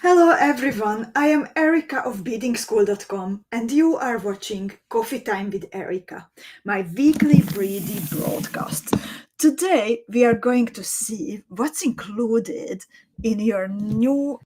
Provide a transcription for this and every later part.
Hello everyone, I am Erika of Beadingschool.com and you are watching Coffee Time with Erika, my weekly breedy broadcast. Today we are going to see what's included in your new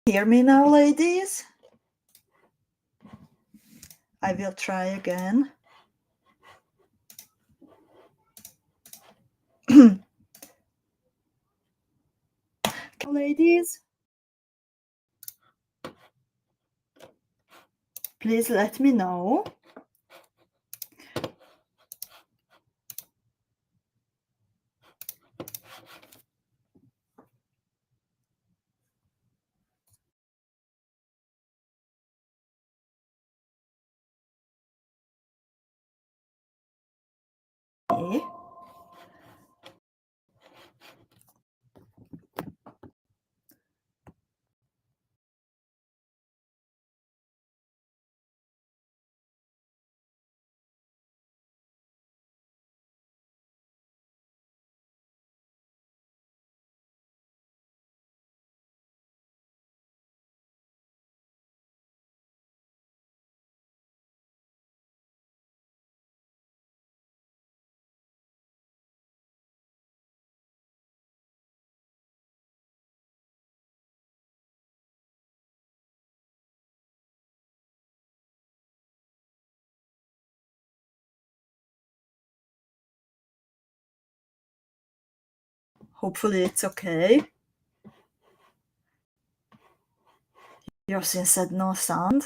Hear me now, ladies? I will try again. Ladies, please let me know. Hopefully it's okay. Yosin said no sound.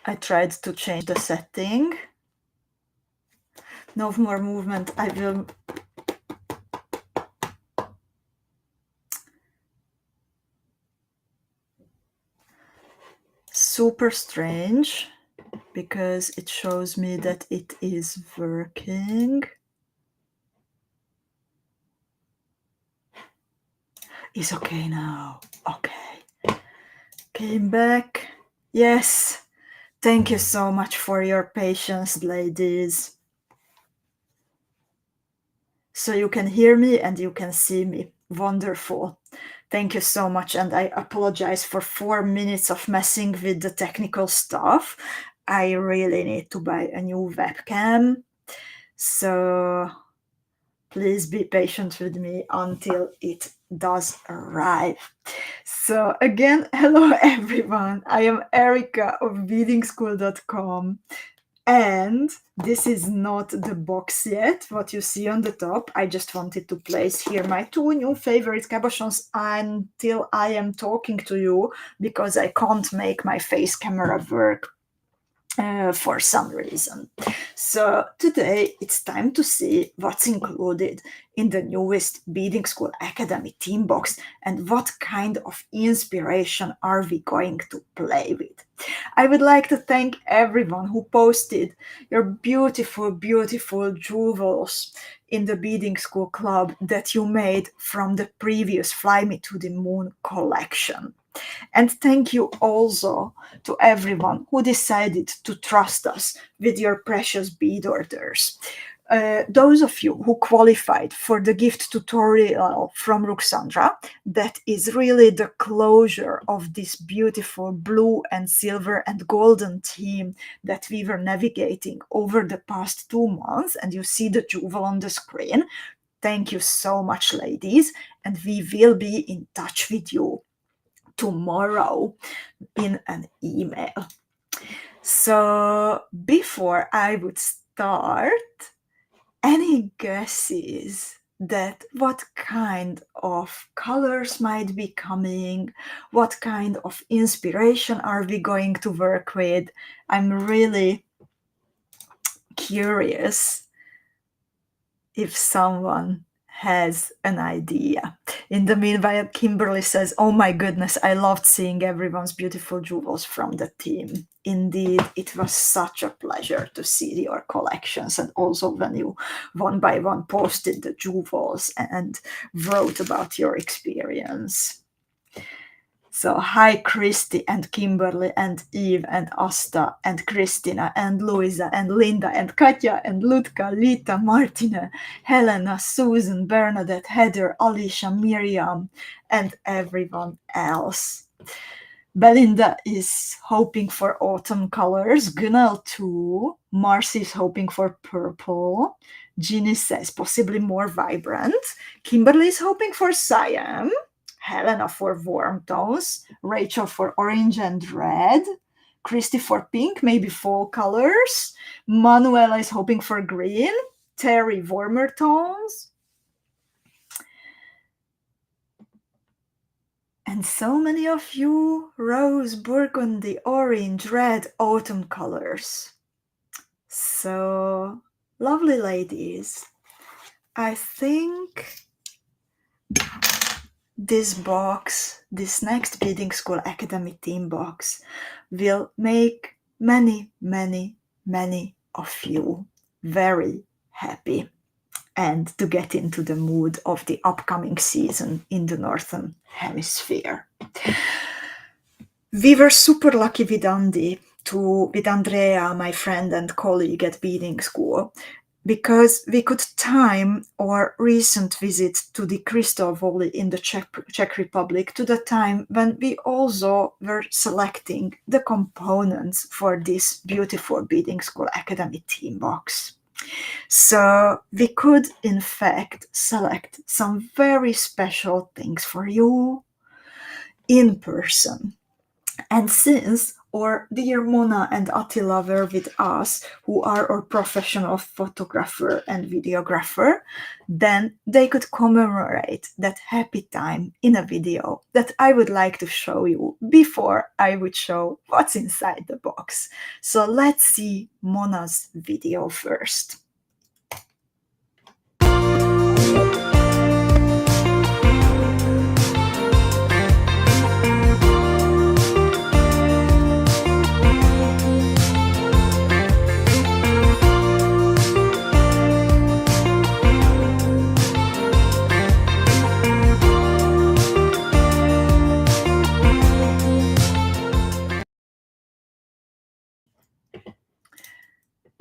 I tried to change the setting. No more movement. I will. Super strange because it shows me that it is working. It's okay now. Okay. Came back. Yes. Thank you so much for your patience, ladies. So you can hear me and you can see me. Wonderful. Thank you so much. And I apologize for 4 minutes of messing with the technical stuff. I really need to buy a new webcam. So please be patient with me until it does arrive. So again, hello everyone. I am Erika of Beadingschool.com. And this is not the box yet, what you see on the top. I just wanted to place here my 2 new favorite cabochons until I am talking to you because I can't make my face camera work. for some reason. So today it's time to see what's included in the newest Beadingschool Academy Theme Box and what kind of inspiration are we going to play with. I would like to thank everyone who posted your beautiful, beautiful jewels in the Beadingschool Club that you made from the previous Fly Me to the Moon collection. And thank you also to everyone who decided to trust us with your precious bead orders. Those of you who qualified for the gift tutorial from Ruxandra, that is really the closure of this beautiful blue and silver and golden theme that we were navigating over the past 2 months, and you see the jewel on the screen. Thank you so much, ladies, and we will be in touch with you tomorrow in an email. So before I would start, any guesses that what kind of colors might be coming, what kind of inspiration are we going to work with? I'm really curious if someone has an idea. In the meanwhile, Kimberly says, "Oh my goodness, I loved seeing everyone's beautiful jewels from the team. Indeed, it was such a pleasure to see your collections, and also when you one by one posted the jewels and wrote about your experience." So hi Christy and Kimberly and Eve and Asta and Christina and Luisa and Linda and Katja and Lutka, Lita, Martina, Helena, Susan, Bernadette, Heather, Alicia, Miriam, and everyone else. Belinda is hoping for autumn colors. Gunnar too. Marcy is hoping for purple. Ginny says possibly more vibrant. Kimberly is hoping for cyan. Helena for warm tones. Rachel for orange and red. Christy for pink, maybe fall colors. Manuela is hoping for green. Terry, warmer tones. And so many of you, rose, burgundy, orange, red, autumn colors. So, lovely ladies, I think this box, this next Beadingschool Academy Theme Box, will make many, many, many of you very happy and to get into the mood of the upcoming season in the Northern Hemisphere. We were super lucky with with Andrea, my friend and colleague at Beadingschool, because we could time our recent visit to the Crystal Valley in the Czech Republic to the time when we also were selecting the components for this beautiful Beadingschool Academy Theme Box. So we could, in fact, select some very special things for you in person. And since our dear Mona and Attila were with us, who are our professional photographer and videographer, then they could commemorate that happy time in a video that I would like to show you before I would show what's inside the box. So let's see Mona's video first.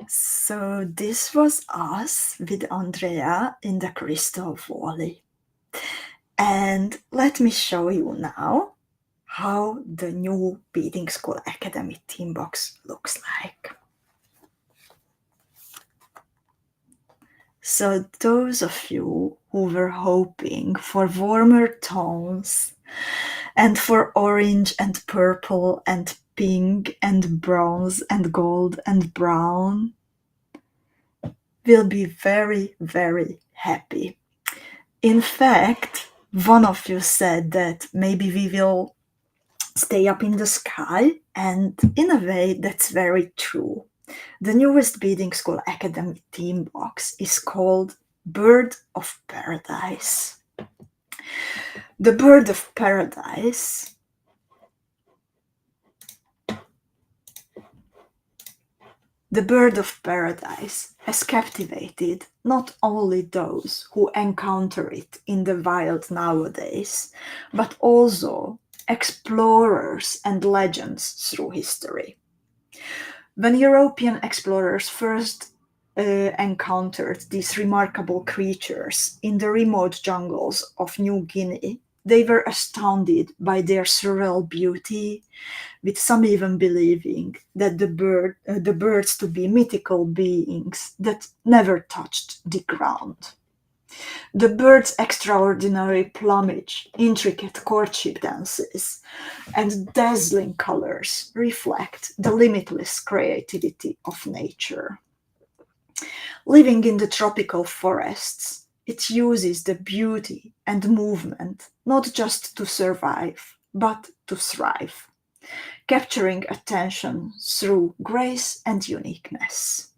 So this was us with Andrea in the Crystal Valley. And let me show you now how the new Beadingschool Academy Theme Box looks like. So those of you who were hoping for warmer tones and for orange and purple and pink and bronze and gold and brown will be very, very happy. In fact, one of you said that maybe we will stay up in the sky, and in a way that's very true. The newest Beadingschool Academy Theme Box is called Bird of Paradise. The Bird of Paradise The Bird of Paradise has captivated not only those who encounter it in the wild nowadays, but also explorers and legends through history. When European explorers first encountered these remarkable creatures in the remote jungles of New Guinea, they were astounded by their surreal beauty, with some even believing that the birds to be mythical beings that never touched the ground. The bird's extraordinary plumage, intricate courtship dances, and dazzling colors reflect the limitless creativity of nature. Living in the tropical forests, it uses the beauty and movement not just to survive, but to thrive, capturing attention through grace and uniqueness.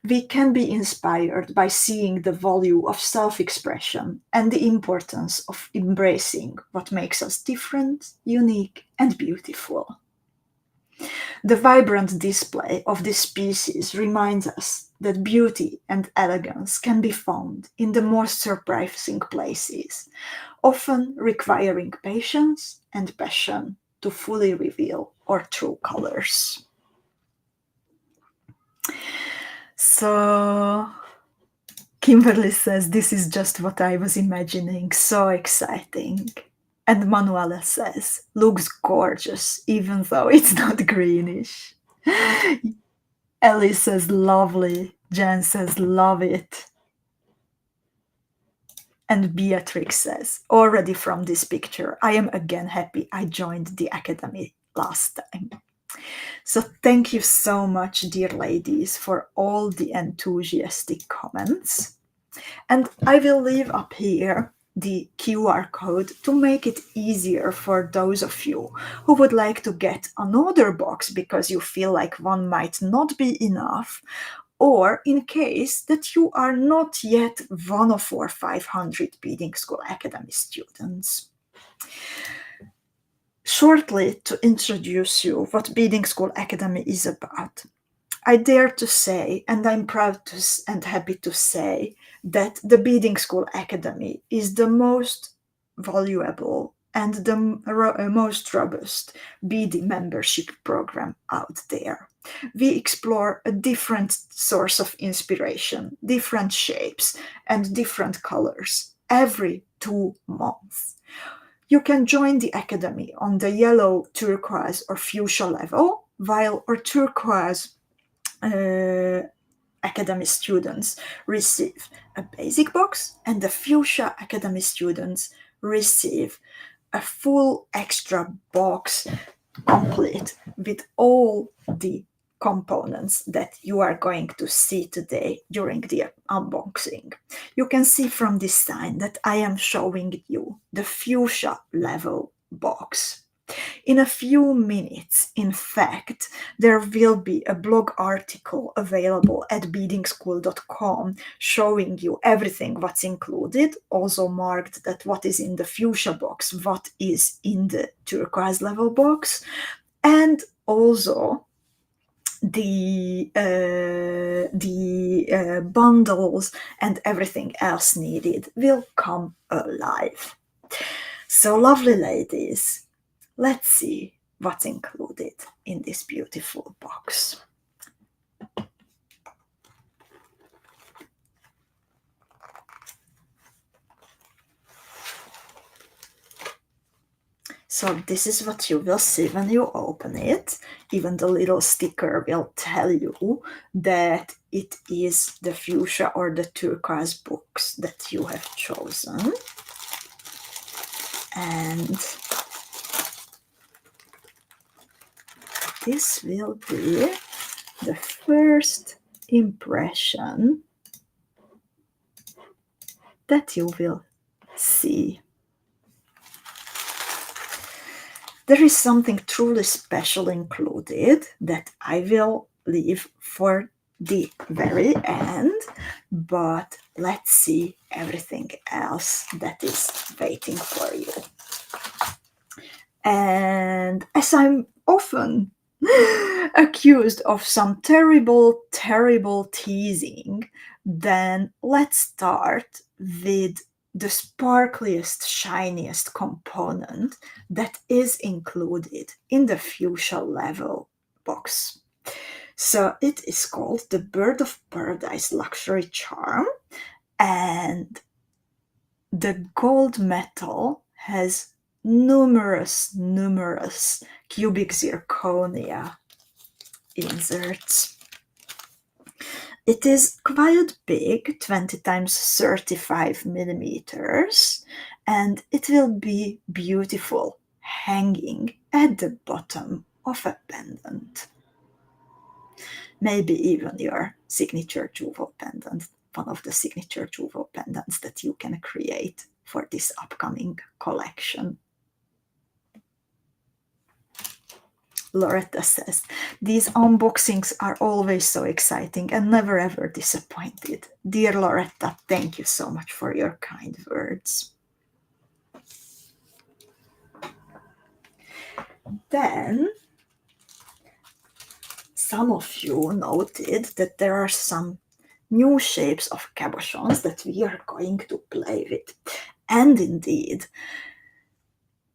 We can be inspired by seeing the value of self expression and the importance of embracing what makes us different, unique, and beautiful. The vibrant display of this species reminds us that beauty and elegance can be found in the most surprising places, often requiring patience and passion to fully reveal our true colors. So, Kimberly says, this is just what I was imagining, so exciting. And Manuela says, looks gorgeous, even though it's not greenish. Ellie says, lovely. Jan says, love it. And Beatrix says, already from this picture, I am again happy I joined the academy last time. So thank you so much, dear ladies, for all the enthusiastic comments. And I will leave up here the QR code to make it easier for those of you who would like to get another box because you feel like one might not be enough, or in case that you are not yet one of our 500 Beadingschool Academy students. Shortly, to introduce you what Beadingschool Academy is about, I dare to say, and I'm proud and happy to say, that the Beadingschool Academy is the most valuable and the most robust BD membership program out there. We explore a different source of inspiration, different shapes, and different colors every 2 months. You can join the Academy on the yellow, turquoise, or fuchsia level, while our turquoise Academy students receive a basic box, and the fuchsia Academy students receive a full extra box complete with all the components that you are going to see today during the unboxing. You can see from this sign that I am showing you the fuchsia level box. In a few minutes, in fact, there will be a blog article available at beadingschool.com showing you everything what's included, also marked that what is in the fuchsia box, what is in the turquoise level box, and also the bundles and everything else needed will come alive. So, lovely ladies, let's see what's included in this beautiful box. So this is what you will see when you open it. Even the little sticker will tell you that it is the fuchsia or the turquoise books that you have chosen. And this will be the first impression that you will see. There is something truly special included that I will leave for the very end, but let's see everything else that is waiting for you. And as I'm often accused of some terrible, terrible teasing, then let's start with the sparkliest, shiniest component that is included in the fuchsia level box. So it is called the Bird of Paradise Luxury Charm, and the gold metal has numerous cubic zirconia inserts. It is quite big, 20 times 35 millimeters, and it will be beautiful hanging at the bottom of a pendant. Maybe even your signature jewel pendant, one of the signature jewel pendants that you can create for this upcoming collection. Loretta says, these unboxings are always so exciting and never ever disappointed. Dear Loretta, thank you so much for your kind words. Then, some of you noted that there are some new shapes of cabochons that we are going to play with. And indeed,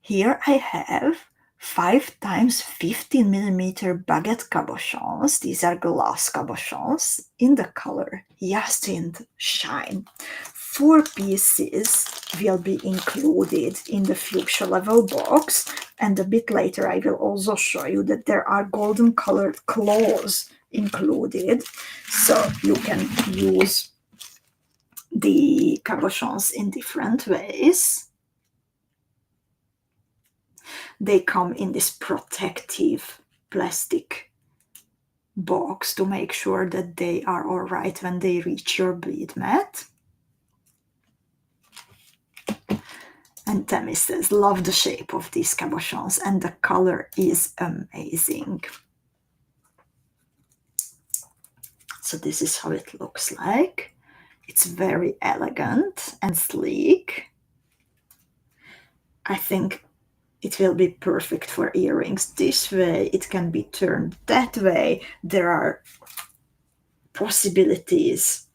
here I have 5 times 15 millimeter baguette cabochons. These are glass cabochons in the color Hyacinth Shine. 4 pieces will be included in the fuchsia level box, and a bit later I will also show you that there are golden colored claws included, so you can use the cabochons in different ways. They come in this protective plastic box to make sure that they are all right when they reach your bead mat. And Tammy says, love the shape of these cabochons and the color is amazing. So this is how it looks like. It's very elegant and sleek. I think it will be perfect for earrings this way. It can be turned that way. There are possibilities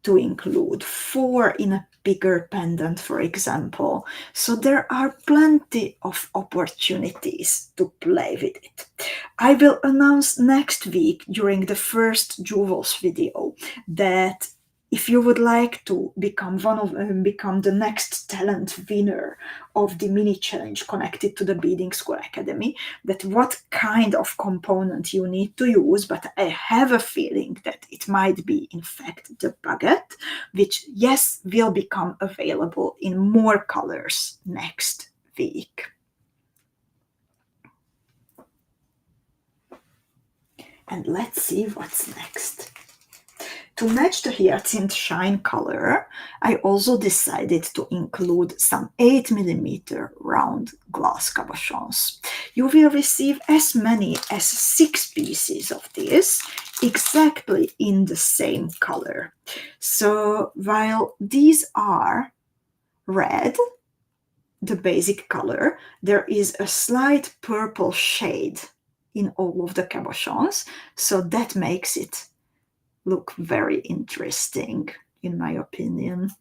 to include 4 in a bigger pendant, for example. So there are plenty of opportunities to play with it. I will announce next week during the first jewels video that if you would like to become become the next talent winner of the mini challenge connected to the Beadingschool Academy, that what kind of component you need to use, but I have a feeling that it might be in fact the baguette, which yes, will become available in more colors next week. And let's see what's next. To match the Hyacinth Shine color, I also decided to include some 8 millimeter round glass cabochons. You will receive as many as 6 pieces of this, exactly in the same color. So while these are red, the basic color, there is a slight purple shade in all of the cabochons, so that makes it look very interesting, in my opinion.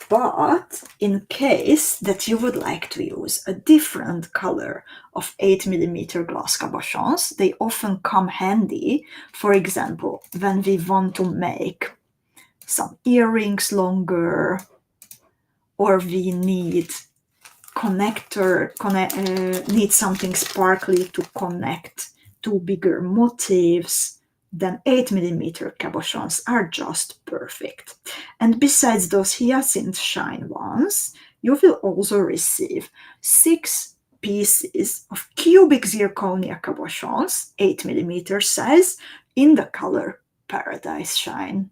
But in case that you would like to use a different color of 8 millimeter glass cabochons, they often come handy, for example, when we want to make some earrings longer, or we need need something sparkly to connect two bigger motifs, then 8 millimeter cabochons are just perfect. And besides those Hyacinth Shine ones, you will also receive 6 pieces of cubic zirconia cabochons, 8 millimeter size, in the color Paradise Shine.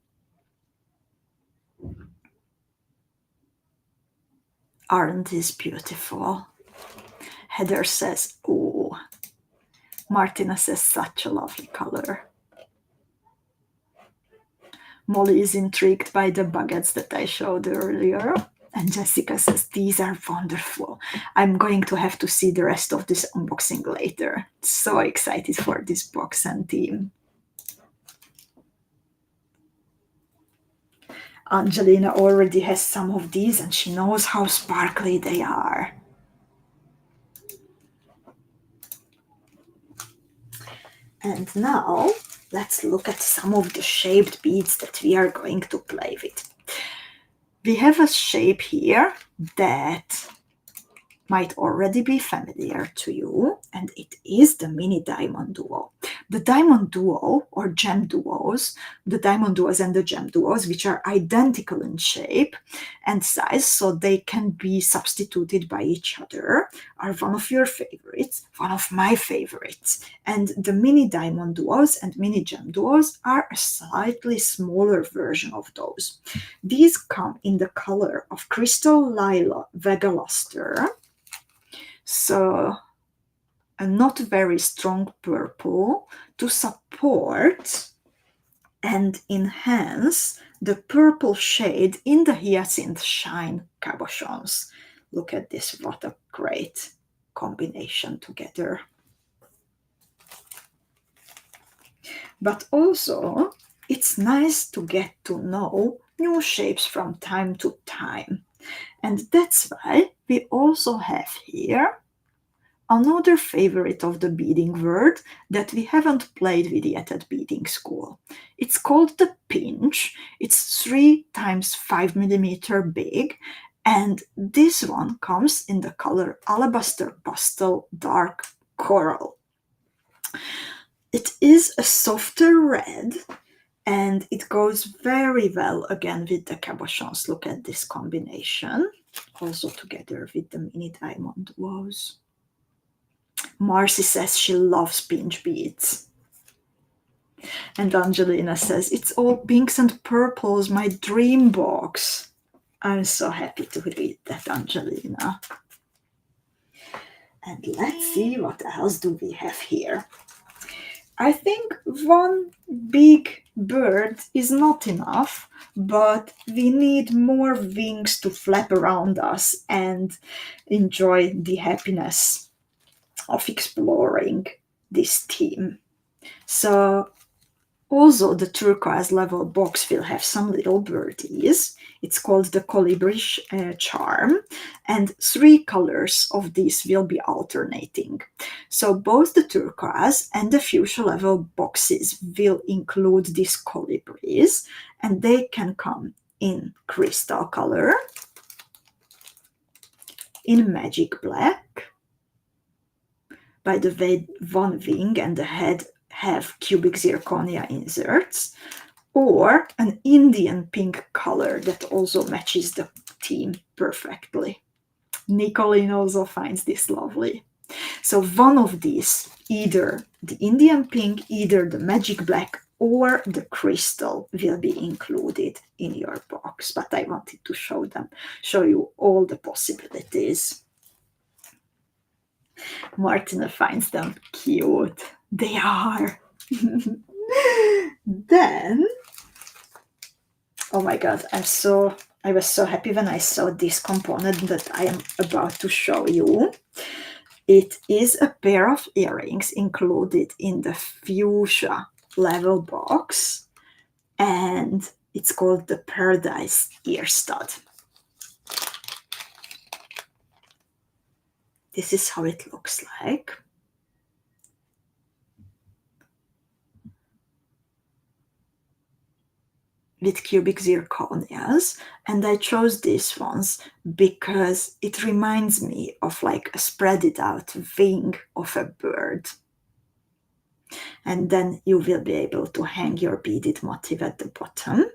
Aren't these beautiful? Heather says, oh. Martina says, such a lovely color. Molly is intrigued by the baguettes that I showed earlier. And Jessica says, these are wonderful. I'm going to have to see the rest of this unboxing later. So excited for this box and theme. Angelina already has some of these and she knows how sparkly they are. And now let's look at some of the shaped beads that we are going to play with. We have a shape here that might already be familiar to you, and it is the mini diamond duo. The diamond duo or gem duos, the diamond duos and the gem duos, which are identical in shape and size, so they can be substituted by each other, are one of your favorites, one of my favorites. And the mini diamond duos and mini gem duos are a slightly smaller version of those. These come in the color of Crystal Lila Vega Luster, so a not very strong purple to support and enhance the purple shade in the Hyacinth Shine cabochons. Look at this, what a great combination together. But also, it's nice to get to know new shapes from time to time. And that's why we also have here another favorite of the beading world that we haven't played with yet at beading school. It's called the pinch. It's 3 times 5 millimeter big, and this one comes in the color Alabaster Pastel Dark Coral. It is a softer red, and it goes very well again with the cabochons. Look at this combination, also together with the mini diamond duos. Marcy says she loves pinch beads. And Angelina says, it's all pinks and purples, my dream box. I'm so happy to read that, Angelina. And let's see what else do we have here. I think one big bird is not enough, but we need more wings to flap around us and enjoy the happiness of exploring this theme. So also the turquoise level box will have some little birdies. It's called the Colibri Charm, and 3 colors of these will be alternating. So both the turquoise and the fuchsia level boxes will include these colibris, and they can come in crystal color, in magic black. By the way, one wing and the head have cubic zirconia inserts, or an Indian pink color that also matches the theme perfectly. Nicolene also finds this lovely. So one of these, either the Indian pink, either the magic black, or the crystal will be included in your box. But I wanted to show you all the possibilities. Martina finds them cute. They are. Then, oh my god, I was so happy when I saw this component that I am about to show you. It is a pair of earrings included in the fuchsia level box, and it's called the Paradise Ear Stud. This is how it looks like. With cubic zirconias, and I chose these ones because it reminds me of like a spreaded out wing of a bird. And then you will be able to hang your beaded motif at the bottom.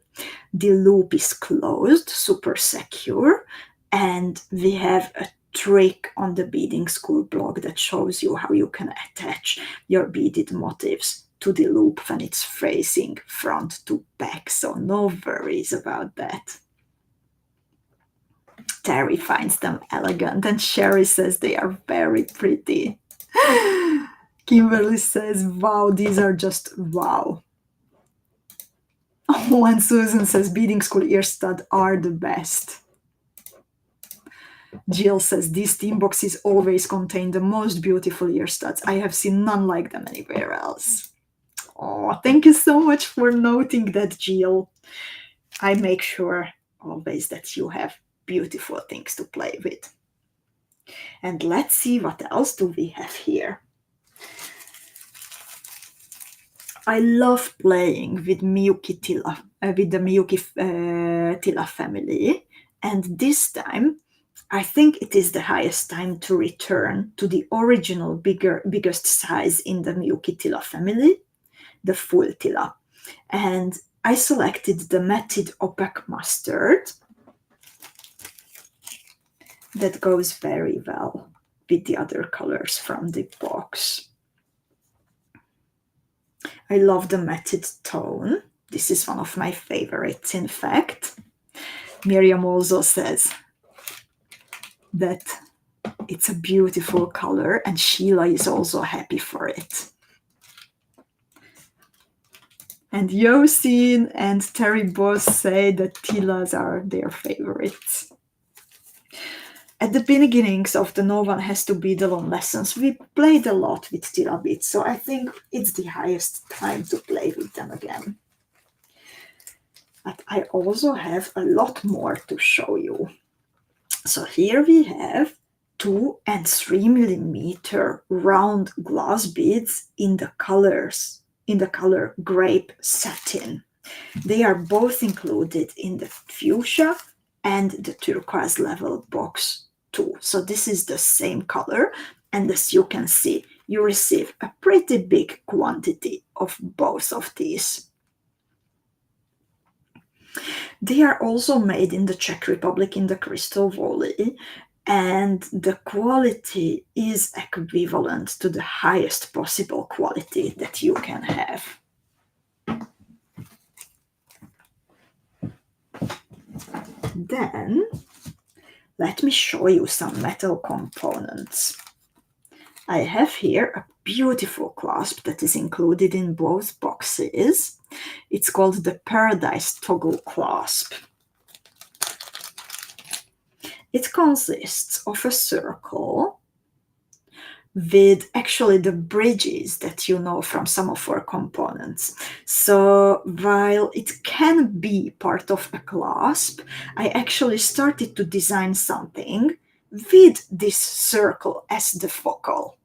The loop is closed, super secure, and we have a trick on the Beading School blog that shows you how you can attach your beaded motifs to the loop when it's facing front to back, so no worries about that. Terry finds them elegant, and Sherry says they are very pretty. Kimberly says, wow, these are just wow. Oh, and Susan says, Beading School ear stud are the best. Jill says, these theme boxes always contain the most beautiful ear studs. I have seen none like them anywhere else. Oh, thank you so much for noting that, Jill. I make sure always that you have beautiful things to play with. And let's see what else do we have here. I love playing with Miyuki Tila, with the Miyuki Tila family, and this time I think it is the highest time to return to the original biggest size in the Miyuki Tila family, the full Tila. And I selected the matted opaque mustard that goes very well with the other colors from the box. I love the matted tone. This is one of my favorites, in fact. Miriam also says that it's a beautiful color, and Sheila is also happy for it. And Yosin and Terry both say that Tilas are their favorites. At the beginnings of the No One Has to Be Alone lessons, we played a lot with Tila beads, so I think it's the highest time to play with them again. But I also have a lot more to show you. So here we have 2 and 3 millimeter round glass beads in the color grape satin. They are both included in the fuchsia and the turquoise level box too. So this is the same color, and as you can see, you receive a pretty big quantity of both of these. They are also made in the Czech Republic in the Crystal Valley, and the quality is equivalent to the highest possible quality that you can have. Then, let me show you some metal components. I have here a beautiful clasp that is included in both boxes. It's called the Paradise Toggle Clasp. It consists of a circle with actually the bridges that you know from some of our components. So while it can be part of a clasp, I actually started to design something with this circle as the focal.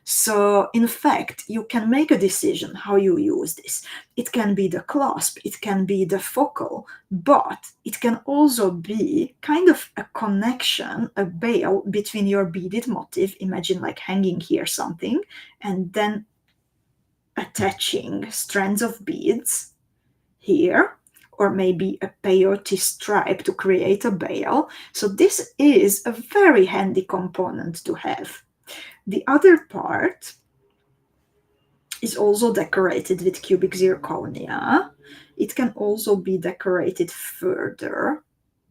So in fact, you can make a decision how you use this. It can be the clasp, it can be the focal, but it can also be kind of a connection, a veil between your beaded motif. Imagine like hanging here something and then attaching strands of beads here, or maybe a peyote stripe to create a veil. So this is a very handy component to have. The other part is also decorated with cubic zirconia. It can also be decorated further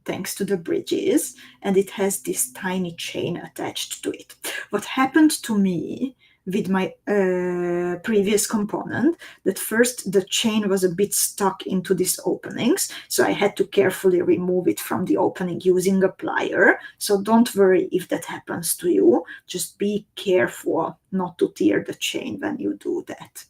thanks to the bridges, and it has this tiny chain attached to it. What happened to me with my previous component, that first the chain was a bit stuck into these openings, so I had to carefully remove it from the opening using a plier. So don't worry if that happens to you. Just be careful not to tear the chain when you do that.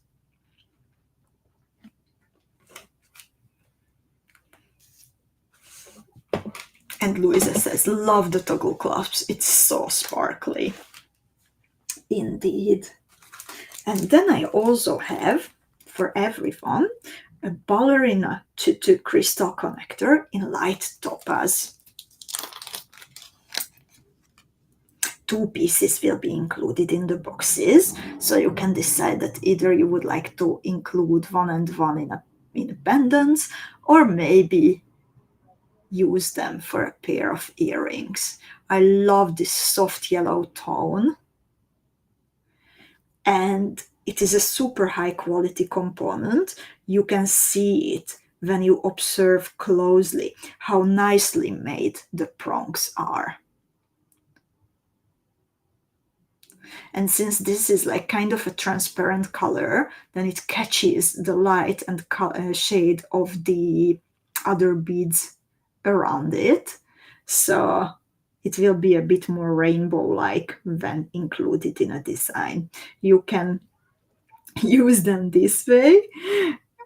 And Louisa says, love the toggle clasps. It's so sparkly. Indeed. And then I also have, for everyone, a ballerina tutu crystal connector in light topaz. 2 pieces will be included in the boxes, so you can decide that either you would like to include one and one in pendants, or maybe use them for a pair of earrings. I love this soft yellow tone, and it is a super high quality component. You can see it when you observe closely how nicely made the prongs are. And since this is like kind of a transparent color, then it catches the light and shade of the other beads around it. So it will be a bit more rainbow-like when included in a design. You can use them this way.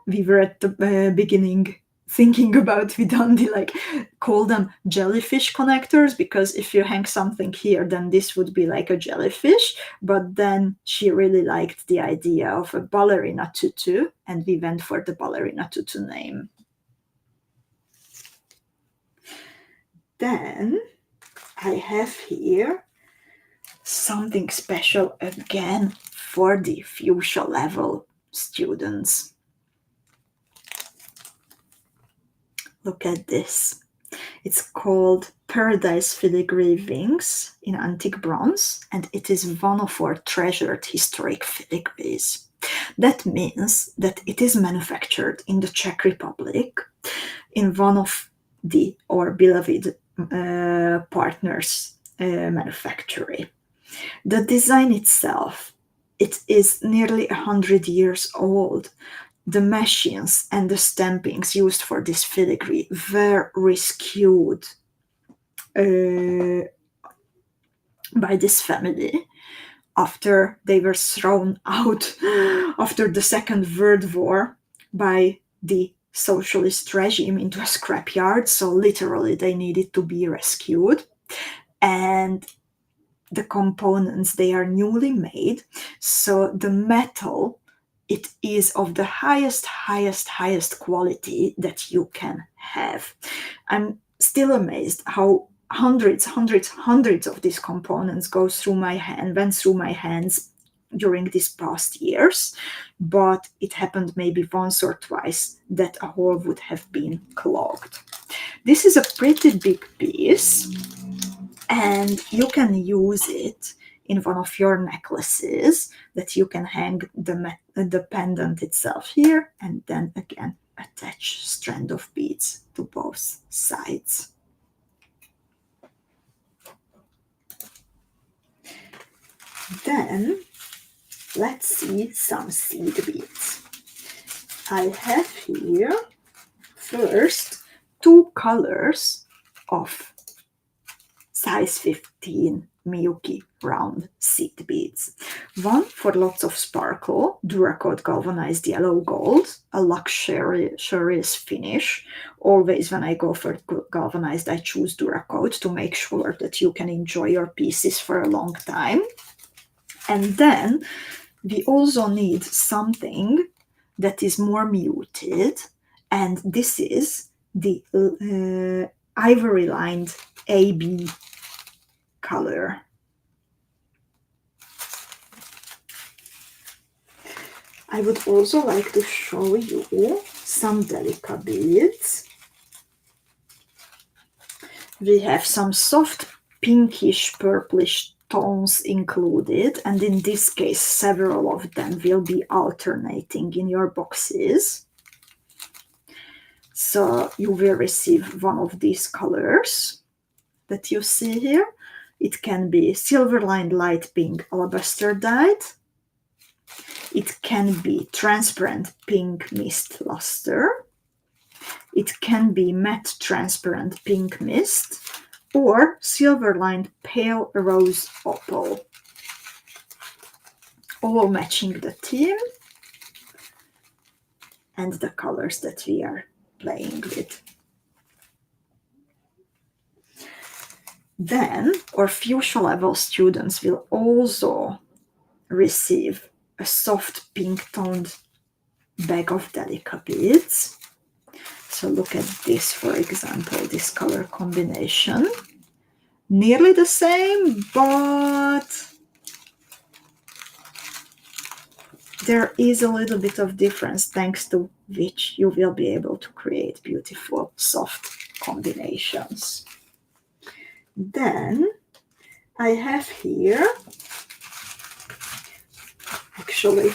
We were at the beginning thinking about Vidandi, like call them jellyfish connectors, because if you hang something here, then this would be like a jellyfish. But then she really liked the idea of a ballerina tutu, and we went for the ballerina tutu name. Then I have here something special again for the fuchsia level students. Look at this. It's called Paradise Filigree Wings in antique bronze, and it is one of our treasured historic filigrees. That means that it is manufactured in the Czech Republic in one of our beloved partners' manufactory. The design itself, it is nearly 100 years old. The machines and the stampings used for this filigree were rescued by this family after they were thrown out after the Second World War by the socialist regime into a scrapyard. So literally they needed to be rescued. And the components, they are newly made. So the metal, it is of the highest quality that you can have. I'm still amazed how hundreds of these components went through my hands during these past years, but it happened maybe once or twice that a hole would have been clogged. This is a pretty big piece, and you can use it in one of your necklaces that you can hang the pendant itself here, and then again attach strand of beads to both sides. Then let's see some seed beads. I have here first two colors of size 15 Miyuki round seed beads. One for lots of sparkle, Duracoat galvanized yellow gold, a luxurious finish. Always when I go for galvanized, I choose Duracoat to make sure that you can enjoy your pieces for a long time. And then we also need something that is more muted, and this is the ivory lined AB color. I would also like to show you some Delica beads. We have some soft pinkish purplish tones included, and in this case several of them will be alternating in your boxes. So you will receive one of these colors that you see here. It can be silver lined light pink alabaster dyed. It can be transparent pink mist luster. It can be matte transparent pink mist, or silver lined pale rose opal. All matching the theme and the colors that we are playing with. Then our fuchsia level students will also receive a soft pink toned bag of Delica beads. So look at this, for example, this color combination. Nearly the same, but there is a little bit of difference, thanks to which you will be able to create beautiful soft combinations. Then I have here actually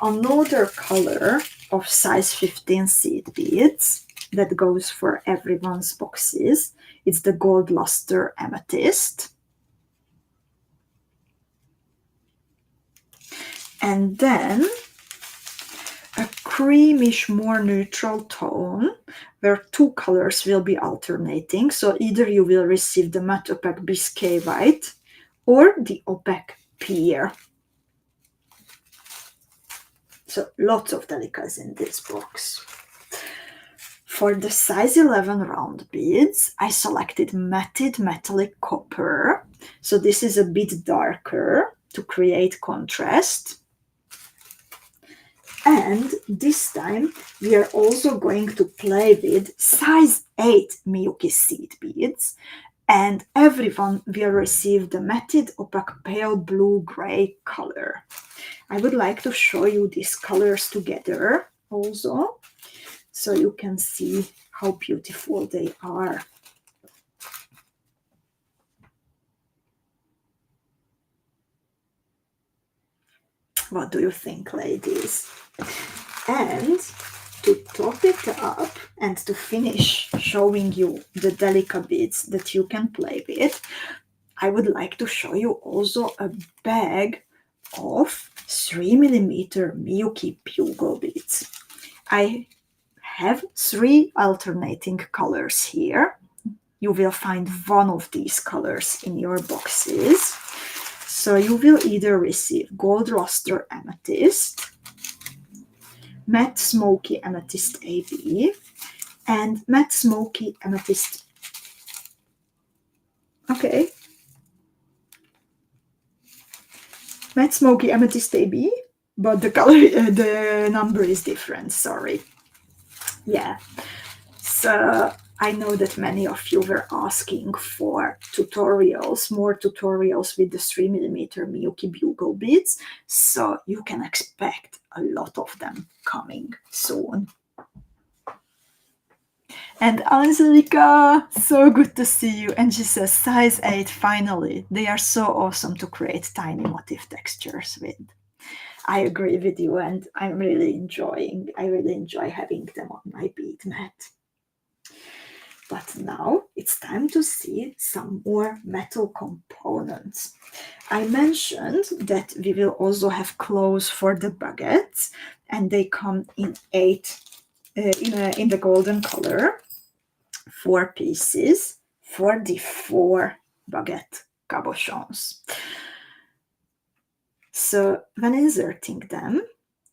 another color of size 15 seed beads. that goes for everyone's boxes. It's the Gold Luster Amethyst. And then a creamish, more neutral tone where two colors will be alternating. So either you will receive the matte opaque Biscay White or the opaque Pear. So lots of delicas in this box. For the size 11 round beads, I selected matted metallic copper. So this is a bit darker to create contrast. And this time we are also going to play with size 8 Miyuki seed beads, and everyone will receive the matted opaque pale blue-gray color. I would like to show you these colors together also, so you can see how beautiful they are. What do you think, ladies? And to top it up and to finish showing you the delica beads that you can play with, I would like to show you also a bag of 3mm Miyuki bugle beads. I have 3 alternating colors here. You will find one of these colors in your boxes. So you will either receive Gold Luster Amethyst, Matte Smoky Amethyst AB, and Matte Smoky Amethyst. Okay. Matte Smoky Amethyst AB, but the color, the number is different, sorry. Yeah. So I know that many of you were asking for tutorials, more tutorials with the 3mm Miyuki bugle beads, so you can expect a lot of them coming soon. And Angelica, so good to see you. And she says, size 8, finally. They are so awesome to create tiny motif textures with. I agree with you, and I really enjoy having them on my bead mat. But now it's time to see some more metal components. I mentioned that we will also have clothes for the baguettes, and they come in 8 in the golden color. 4 pieces for the 4 baguette cabochons. So when inserting them,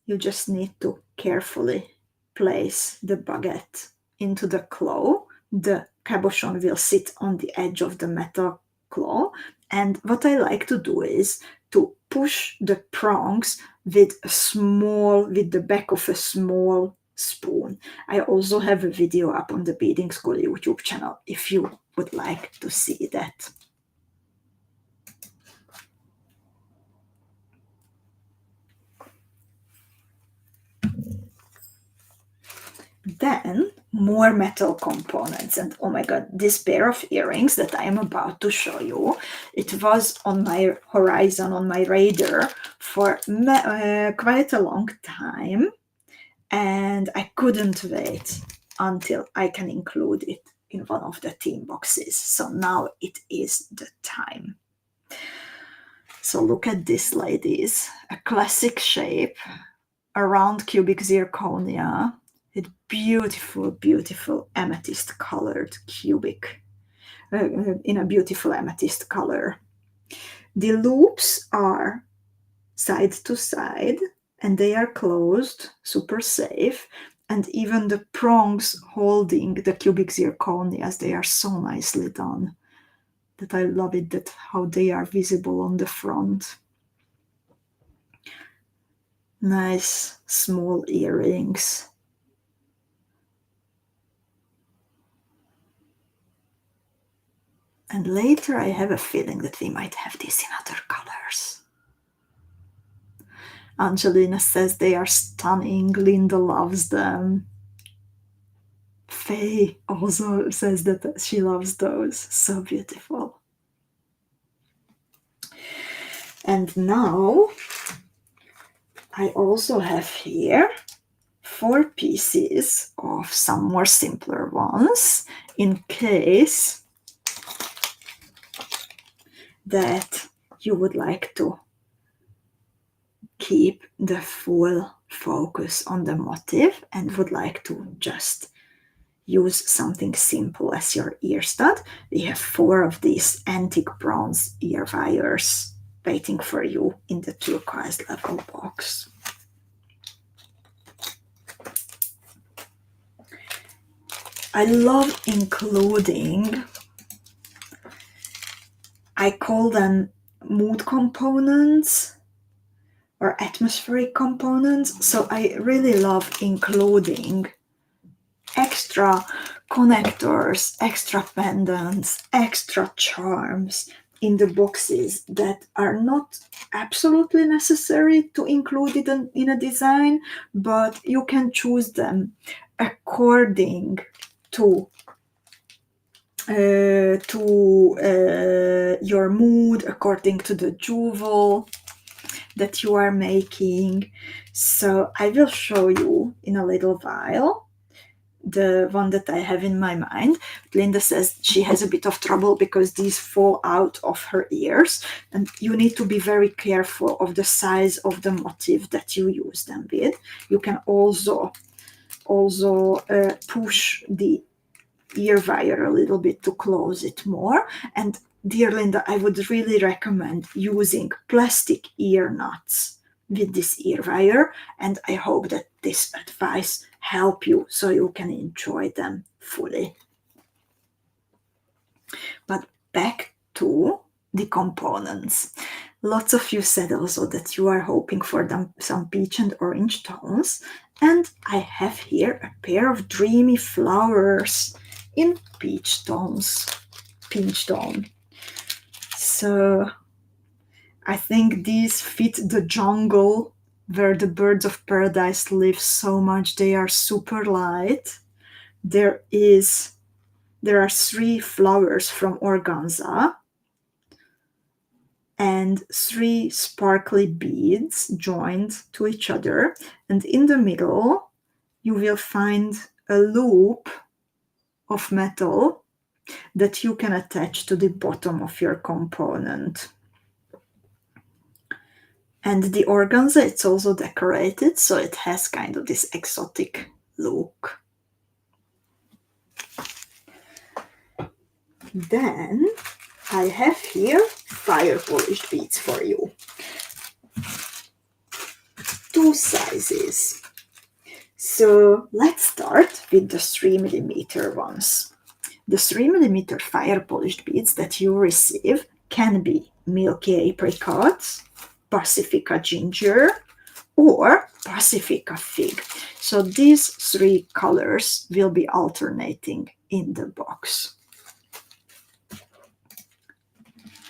you just need to carefully place the baguette into the claw. The cabochon will sit on the edge of the metal claw, and what I like to do is to push the prongs with the back of a small spoon. I also have a video up on the Beading School YouTube channel if you would like to see that. Then more metal components, and oh my god, this pair of earrings that I am about to show you, it was on my horizon, on my radar for quite a long time, and I couldn't wait until I can include it in one of the theme boxes. So now it is the time. So look at this, ladies, a classic shape, a round cubic zirconia with beautiful, beautiful amethyst colored cubic, in a beautiful amethyst color. The loops are side to side and they are closed, super safe, and even the prongs holding the cubic zirconias, they are so nicely done that I love it, that how they are visible on the front. Nice small earrings. And later I have a feeling that we might have this in other colors. Angelina says they are stunning. Linda loves them. Faye also says that she loves those. So beautiful. And now I also have here 4 pieces of some more simpler ones in case that you would like to keep the full focus on the motif and would like to just use something simple as your ear stud. We have 4 of these antique bronze ear wires waiting for you in the turquoise level box. I love including, I call them mood components or atmospheric components. So I really love including extra connectors, extra pendants, extra charms in the boxes that are not absolutely necessary to include it in a design, but you can choose them according to your mood, according to the jewel that you are making. So I will show you in a little while the one that I have in my mind. Linda says she has a bit of trouble because these fall out of her ears, and you need to be very careful of the size of the motif that you use them with. You can also push the ear wire a little bit to close it more. And dear Linda, I would really recommend using plastic ear nuts with this ear wire, and I hope that this advice help you so you can enjoy them fully. But back to the components. Lots of you said also that you are hoping for some peach and orange tones, and I have here a pair of dreamy flowers in peach tones, pinch tone. So I think these fit the jungle where the birds of paradise live so much. They are super light. There are 3 flowers from organza and 3 sparkly beads joined to each other, and in the middle you will find a loop of metal that you can attach to the bottom of your component. And the organza, it's also decorated, so it has kind of this exotic look. Then I have here fire polished beads for you. 2 sizes. So let's start with the 3mm ones. The 3mm fire polished beads that you receive can be milky apricot, Pacifica ginger, or Pacifica fig. So these 3 colors will be alternating in the box.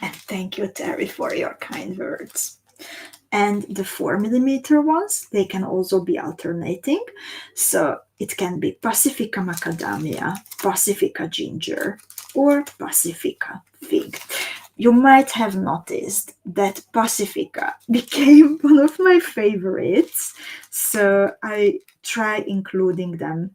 And thank you, Terry, for your kind words. And the 4mm ones, they can also be alternating. So it can be Pacifica macadamia, Pacifica ginger, or Pacifica fig. You might have noticed that Pacifica became one of my favorites, so I try including them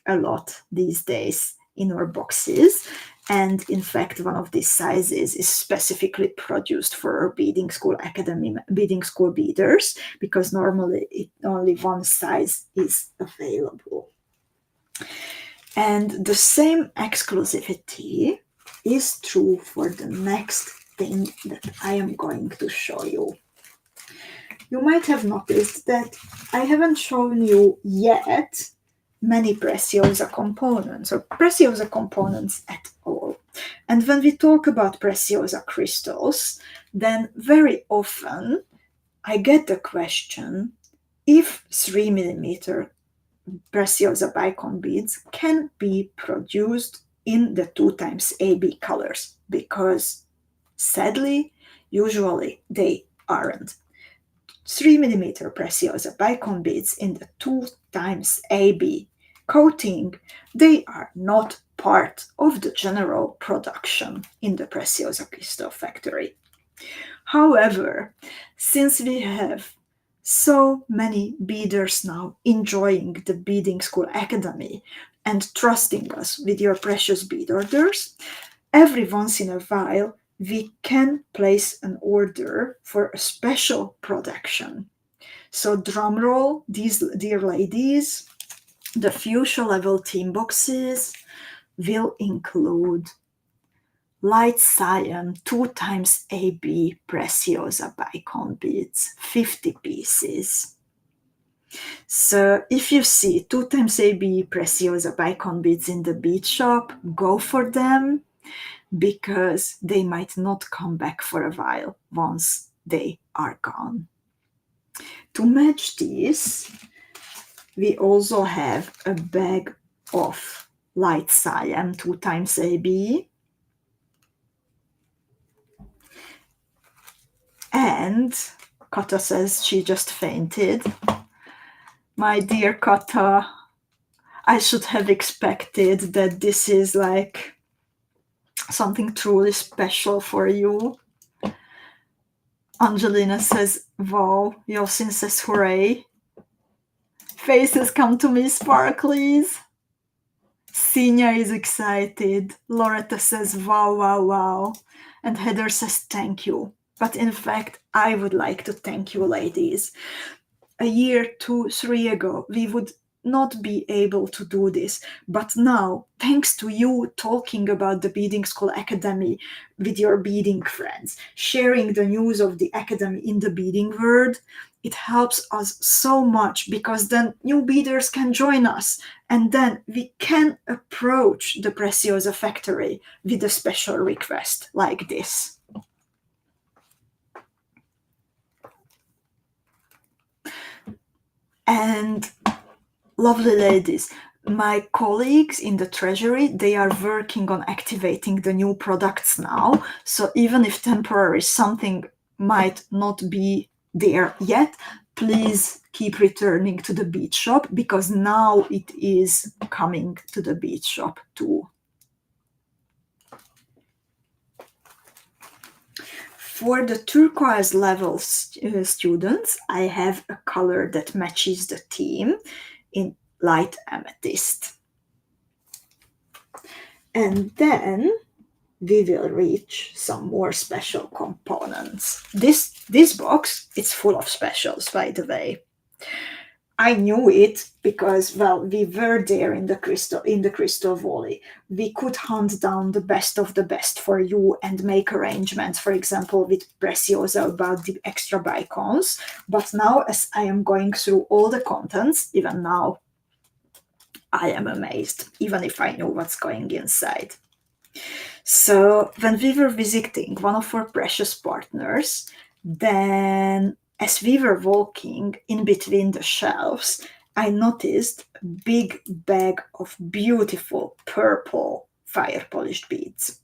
a lot these days in our boxes. And in fact, one of these sizes is specifically produced for our Beadingschool Academy, Beadingschool beaders, because normally only one size is available. And the same exclusivity is true for the next thing that I am going to show you. You might have noticed that I haven't shown you yet many preciosa components or preciosa components at all. And when we talk about preciosa crystals, then very often I get the question if 3mm preciosa bicon beads can be produced in the 2x AB colors, because sadly, usually they aren't. 3mm preciosa bicon beads in the 2x AB coating, they are not part of the general production in the Preciosa Crystal Factory. However, since we have So many beaders now enjoying the Beadingschool Academy and trusting us with your precious bead orders. Every once in a while, we can place an order for a special production. So drum roll, these dear ladies, the fuchsia level theme boxes will include light cyan 2 times AB preciosa bicon beads, 50 pieces. So if you see 2 times AB preciosa bicon beads in the bead shop, go for them because they might not come back for a while once they are gone. To match these, we also have a bag of light cyan 2 times AB. And Kata says she just fainted. My dear Kata, I should have expected that this is like something truly special for you. Angelina says, wow. Yosin says, hooray. Faces come to me, sparklies. Sinya is excited. Loretta says, wow, wow, wow. And Heather says, thank you. But in fact, I would like to thank you, ladies. A year, 2, 3 ago, we would not be able to do this. But now, thanks to you talking about the Beadingschool Academy with your beading friends, sharing the news of the Academy in the beading world, it helps us so much because then new beaders can join us and then we can approach the Preciosa factory with a special request like this. And lovely ladies, my colleagues in the treasury, they are working on activating the new products now. So even if temporary something might not be there yet, please keep returning to the bead shop because now it is coming to the bead shop too. For the turquoise level students, I have a color that matches the theme in light amethyst. And then we will reach some more special components. This box, it's full of specials, by the way. I knew it because, well, we were there in the Crystal Valley. We could hunt down the best of the best for you and make arrangements, for example, with Preciosa about the extra bicons. But now, as I am going through all the contents, even now, I am amazed, even if I know what's going inside. So when we were visiting one of our precious partners, then as we were walking in between the shelves, I noticed a big bag of beautiful purple fire polished beads.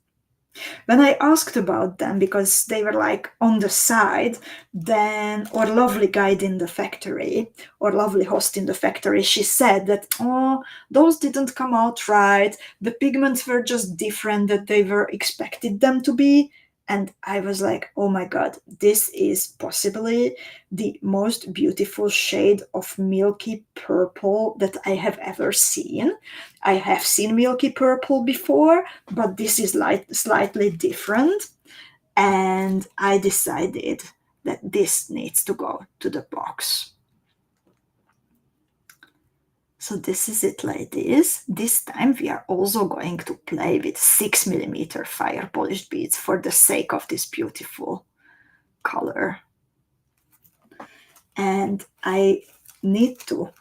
When I asked about them, because they were like on the side, then our lovely guide in the factory, or lovely host in the factory, she said that, oh, those didn't come out right. The pigments were just different that they were expected them to be. And I was like, oh my God, this is possibly the most beautiful shade of milky purple that I have ever seen. I have seen milky purple before, but this is slightly different. And I decided that this needs to go to the box. So this is it, ladies. This time we are also going to play with 6mm fire polished beads for the sake of this beautiful color. And I need to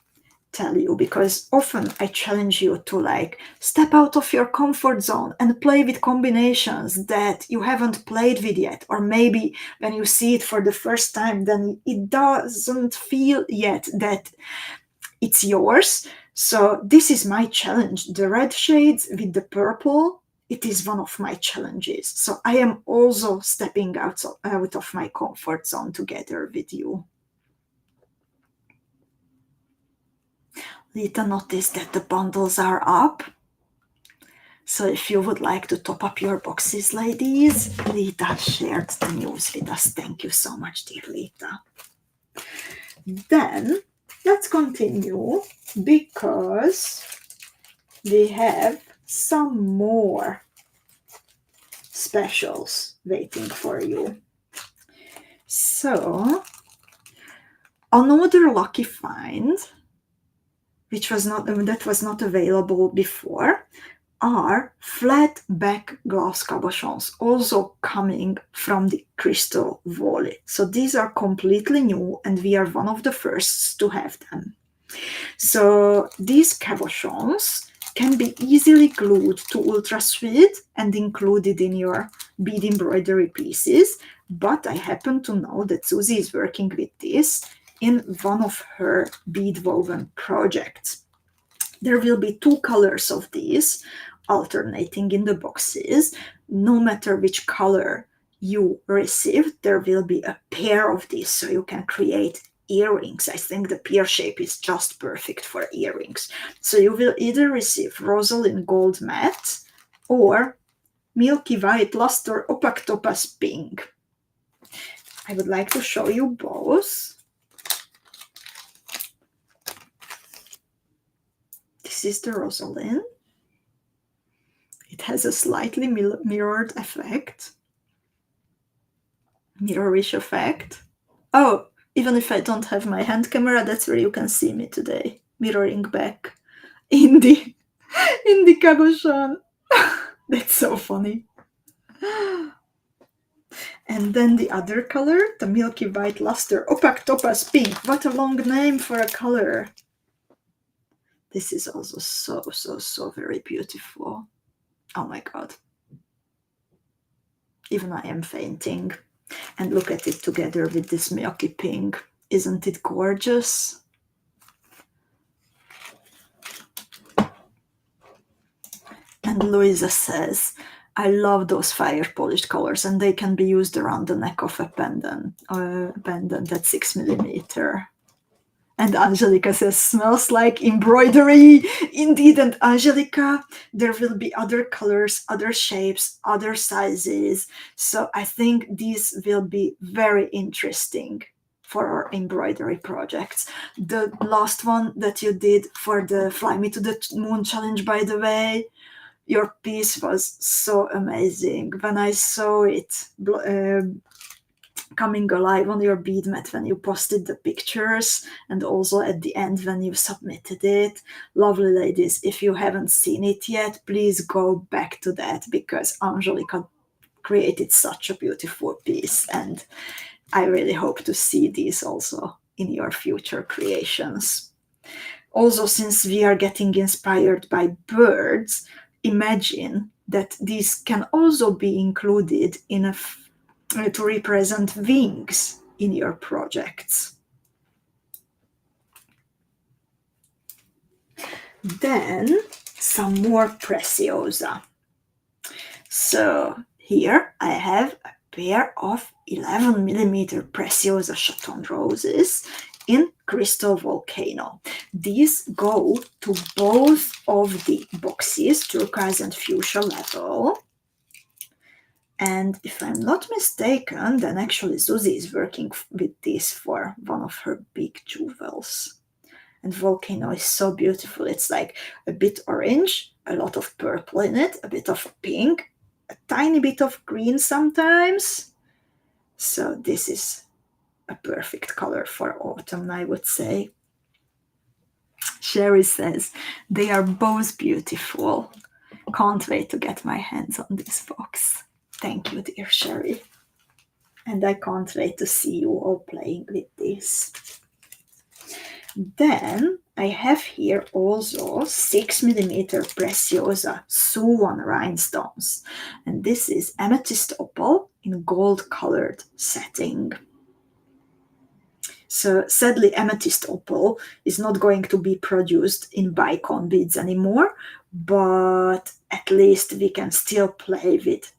tell you, because often I challenge you to like step out of your comfort zone and play with combinations that you haven't played with yet, or maybe when you see it for the first time, then it doesn't feel yet that it's yours. So this is my challenge. The red shades with the purple, it is one of my challenges. So I am also stepping out of my comfort zone together with you. Lita noticed that the bundles are up. So if you would like to top up your boxes, ladies, Lita shared the news with us. Thank you so much, dear Lita. Then let's continue, because we have some more specials waiting for you. So another lucky find, that was not available before, are flat back glass cabochons, also coming from the crystal volley. So these are completely new, and we are one of the firsts to have them. So these cabochons can be easily glued to ultra sweet and included in your bead embroidery pieces, but I happen to know that Susie is working with this in one of her bead woven projects. There will be 2 colors of these alternating in the boxes. No matter which color you receive, there will be a pair of these, so you can create earrings. I think the pear shape is just perfect for earrings. So you will either receive Rosalind Gold Matte or Milky White Luster Opaque Topaz Pink. I would like to show you both. This is the Rosalind. It has a slightly mirrored effect. Mirrorish effect. Oh, even if I don't have my hand camera, that's where you can see me today, mirroring back in the cabochon. That's so funny. And then the other color, the Milky White Luster Opaque Topaz Pink. What a long name for a color. This is also so very beautiful. Oh my god. Even I am fainting. And look at it together with this milky pink. Isn't it gorgeous? And Louisa says, I love those fire polished colors, and they can be used around the neck of a pendant at 6mm. And Angelica says, smells like embroidery. Indeed, and Angelica, there will be other colors, other shapes, other sizes. So I think these will be very interesting for our embroidery projects. The last one that you did for the Fly Me to the Moon challenge, by the way, your piece was so amazing. When I saw it coming alive on your bead mat when you posted the pictures, and also at the end when you submitted it. Lovely ladies, if you haven't seen it yet, please go back to that, because Angelica created such a beautiful piece, and I really hope to see these also in your future creations. Also, since we are getting inspired by birds, imagine that these can also be included in to represent wings in your projects. Then some more preciosa. So here I have a pair of 11mm preciosa chaton roses in Crystal Volcano. These go to both of the boxes, turquoise and fuchsia level. And if I'm not mistaken, then actually Susie is working with this for one of her big jewels. And Volcano is so beautiful. It's like a bit orange, a lot of purple in it, a bit of pink, a tiny bit of green sometimes. So this is a perfect color for autumn, I would say. Sherry says, they are both beautiful. Can't wait to get my hands on this box. Thank you, dear Sherry. And I can't wait to see you all playing with this. Then I have here also 6mm preciosa swan rhinestones. And this is amethyst opal in gold colored setting. So sadly, amethyst opal is not going to be produced in bicon beads anymore, but at least we can still play with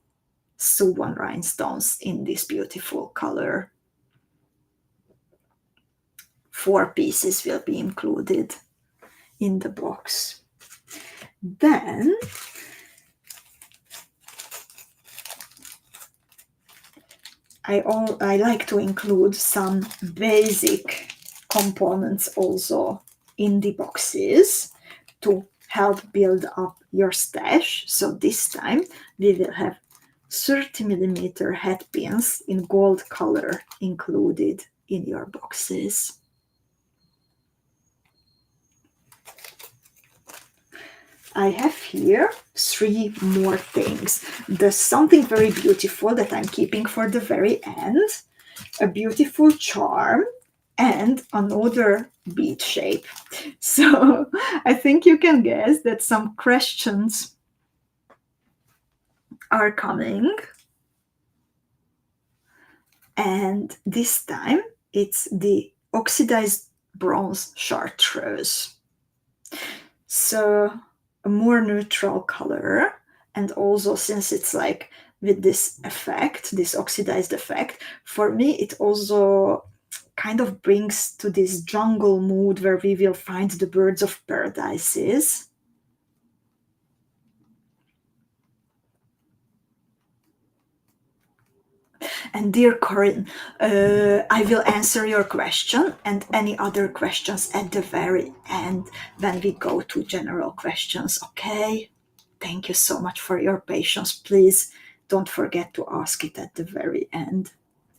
swan rhinestones in this beautiful color. 4 pieces will be included in the box. Then I like to include some basic components also in the boxes to help build up your stash. So this time we will have 30mm head pins in gold color included in your boxes. I have here 3 more things. There's something very beautiful that I'm keeping for the very end, a beautiful charm, and another bead shape. So I think you can guess that some questions are coming. And this time it's the oxidized bronze chartreuse. So a more neutral color, and also since it's like with this effect, this oxidized effect, for me it also kind of brings to this jungle mood where we will find the birds of paradises. And dear Corinne, I will answer your question and any other questions at the very end when we go to general questions, okay? Thank you so much for your patience. Please don't forget to ask it at the very end.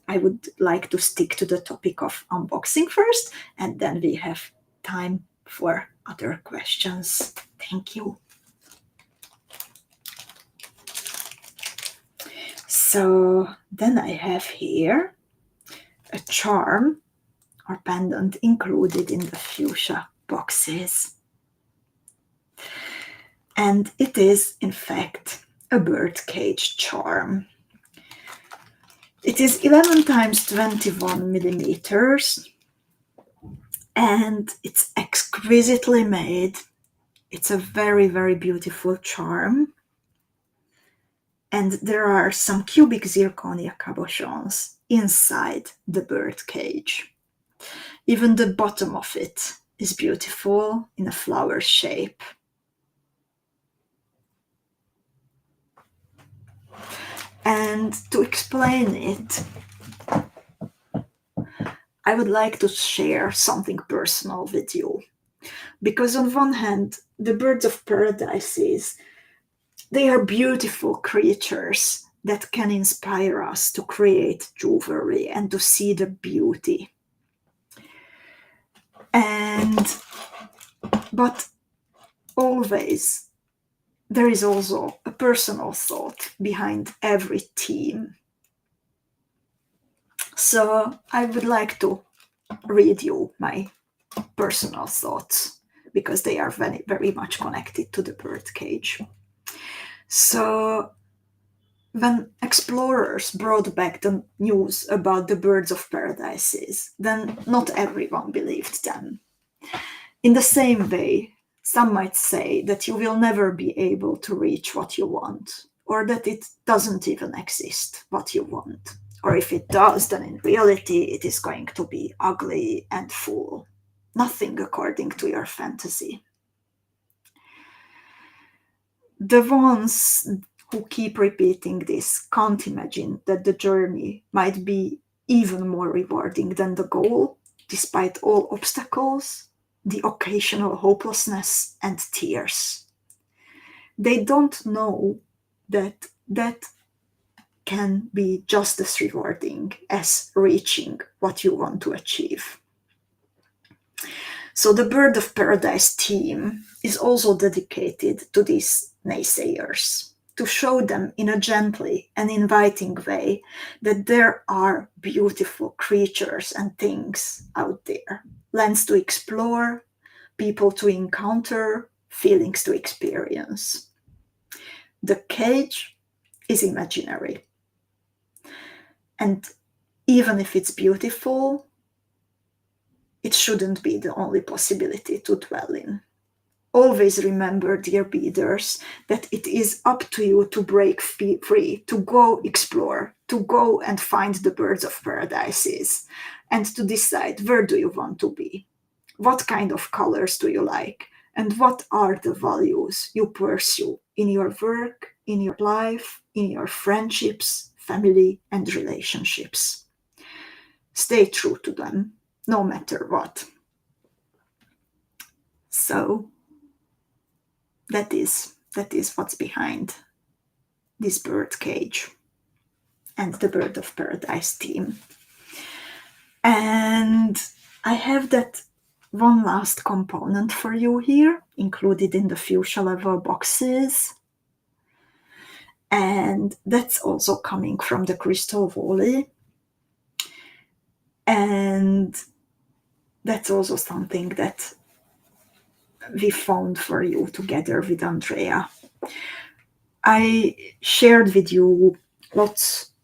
I would like to stick to the topic of unboxing first, and then we have time for other questions. Thank you. So then I have here a charm or pendant included in the fuchsia boxes. And it is, in fact, a birdcage charm. It is 11 times 21 millimeters, and it's exquisitely made. It's a very, very beautiful charm. And there are some cubic zirconia cabochons inside the birdcage. Even the bottom of it is beautiful in a flower shape. And to explain it, I would like to share something personal with you. Because on one hand, the birds of paradises, they are beautiful creatures that can inspire us to create jewelry and to see the beauty. But always, there is also a personal thought behind every theme. So I would like to read you my personal thoughts because they are very, very much connected to the birdcage. So when explorers brought back the news about the birds of paradises, then not everyone believed them. In the same way, some might say that you will never be able to reach what you want, or that it doesn't even exist, what you want. Or if it does, then in reality it is going to be ugly and full. Nothing according to your fantasy. The ones who keep repeating this can't imagine that the journey might be even more rewarding than the goal, despite all obstacles, the occasional hopelessness and tears. They don't know that that can be just as rewarding as reaching what you want to achieve. So the Bird of Paradise theme is also dedicated to these naysayers, to show them in a gently and inviting way that there are beautiful creatures and things out there, lands to explore, people to encounter, feelings to experience. The cage is imaginary. And even if it's beautiful, it shouldn't be the only possibility to dwell in. Always remember, dear beaders, that it is up to you to break free, to go explore, to go and find the birds of paradises, and to decide where do you want to be, what kind of colors do you like, and what are the values you pursue in your work, in your life, in your friendships, family, and relationships. Stay true to them. no matter what. So that is what's behind this bird cage and the Bird of Paradise theme. And I have that one last component for you here, included in the fuchsia level boxes. And that's also coming from the Crystal Volley. And that's also something that we found for you together with Andrea. I shared with you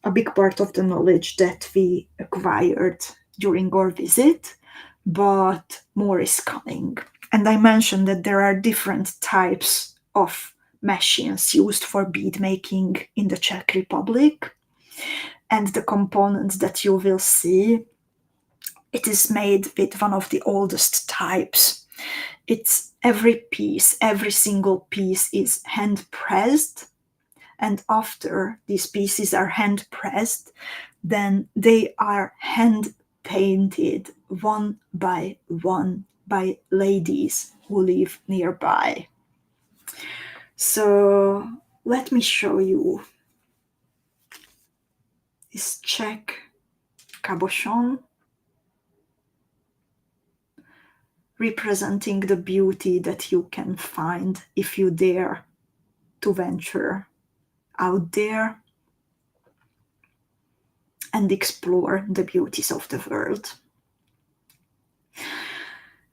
a big part of the knowledge that we acquired during our visit, but more is coming. And I mentioned that there are different types of machines used for bead making in the Czech Republic. And the components that you will see, it is made with one of the oldest types. It's every single piece is hand pressed. And after these pieces are hand pressed, then they are hand painted one by ladies who live nearby. So let me show you this Czech cabochon representing the beauty that you can find if you dare to venture out there and explore the beauties of the world.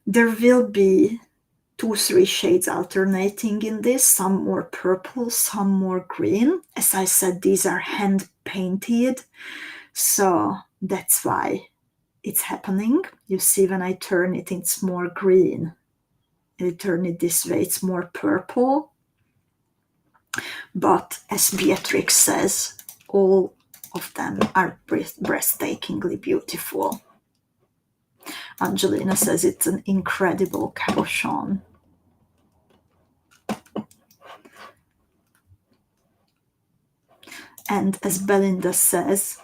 There will be 2-3 shades alternating in this, some more purple, some more green. As I said, these are hand painted, so that's why it's happening. You see, when I turn it, it's more green. I turn it this way, it's more purple. But as Beatrix says, all of them are breathtakingly beautiful. Angelina says it's an incredible cabochon. And as Belinda says,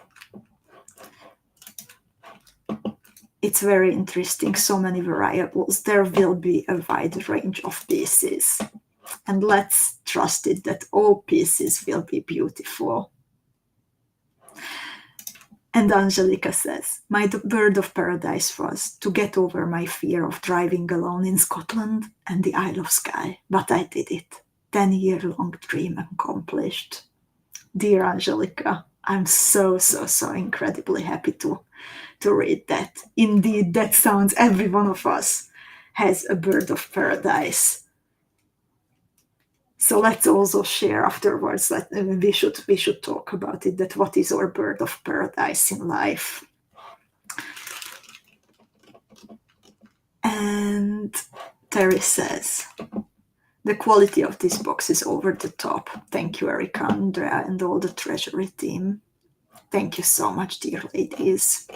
it's very interesting, so many variables. There will be a wide range of pieces. And let's trust it that all pieces will be beautiful. And Angelica says, my bird of paradise was to get over my fear of driving alone in Scotland and the Isle of Skye. But I did it. 10-year-long dream accomplished. Dear Angelica, I'm so incredibly happy to read that. Indeed, that sounds, every one of us has a bird of paradise. So let's also share afterwards that we should talk about it, that what is our bird of paradise in life. And Terry says, the quality of this box is over the top. Thank you, Erika, Andrea, and all the treasury team. Thank you so much, dear ladies.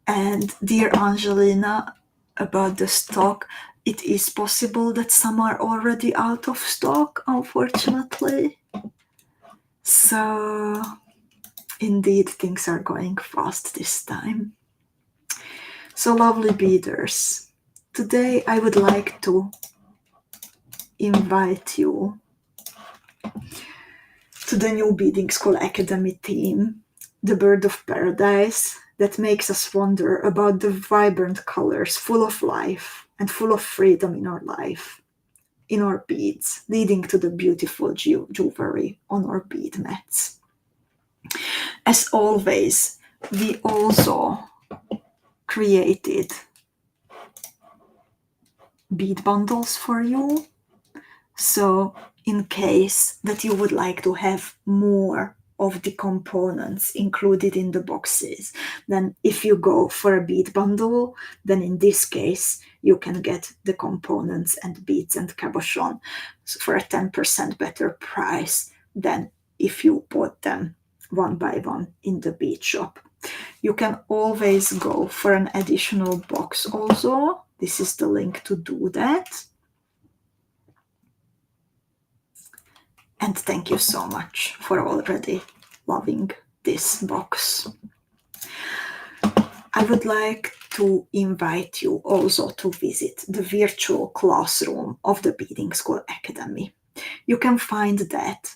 And dear Angelina, about the stock, it is possible that some are already out of stock, unfortunately. So, indeed, things are going fast this time. So, lovely beaders, today I would like to invite you to the new Beadingschool Academy theme, the Bird of Paradise, that makes us wonder about the vibrant colors, full of life and full of freedom in our life, in our beads, leading to the beautiful jewelry on our bead mats. As always, we also created bead bundles for you. So in case that you would like to have more of the components included in the boxes, then if you go for a bead bundle, then in this case you can get the components and beads and cabochon for a 10% better price than if you bought them one by one in the bead shop. You can always go for an additional box also. This is the link to do that. And thank you so much for already loving this box. I would like to invite you also to visit the virtual classroom of the Beadingschool Academy. You can find that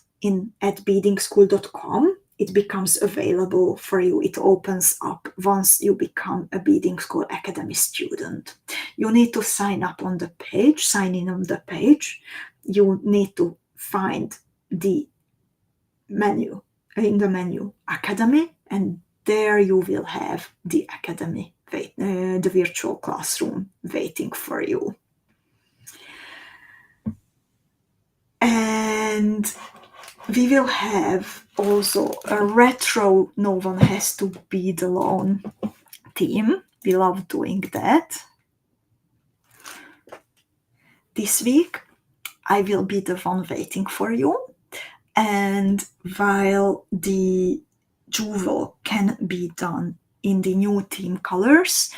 at beadingschool.com. It becomes available for you. It opens up once you become a Beadingschool Academy student. You need to sign up on the page, sign in on the page. You need to find the menu, in the menu Academy, and there you will have the Academy, the virtual classroom waiting for you. And we will have also a retro No One Has to Be Alone theme. We love doing that. This week, I will be the one waiting for you. And while the jewel can be done in the new theme colors,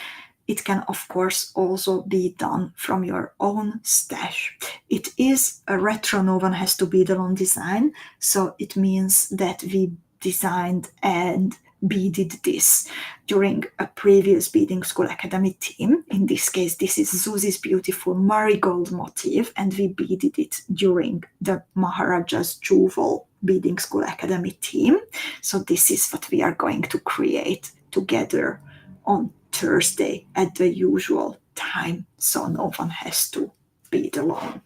it can of course also be done from your own stash. It is a retro No One Has to Be Alone design, so it means that we designed and beaded this during a previous Beadingschool Academy theme. In this case, this is Zuzi's beautiful marigold motif, and we beaded it during the Maharaja's Jewel Beadingschool Academy theme. So this is what we are going to create together on Thursday at the usual time, so no one has to bead alone.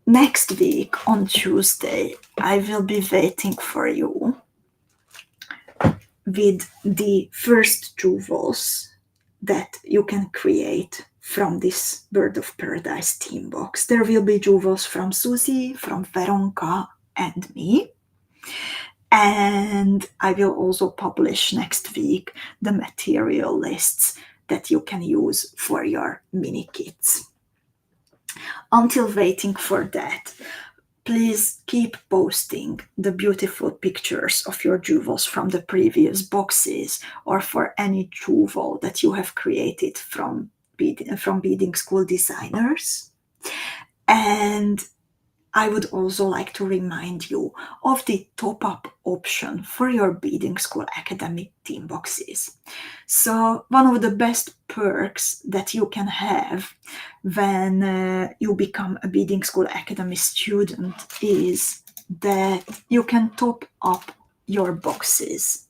Next week on Tuesday, I will be waiting for you with the first jewels that you can create from this Bird of Paradise theme box. There will be jewels from Susie, from Veronka, and me. And I will also publish next week the material lists that you can use for your mini kits. Until waiting for that, please keep posting the beautiful pictures of your jewels from the previous boxes, or for any jewel that you have created from Beadingschool designers. And I would also like to remind you of the top-up option for your Beadingschool Academy theme boxes. So one of the best perks that you can have when you become a Beadingschool Academy student is that you can top up your boxes.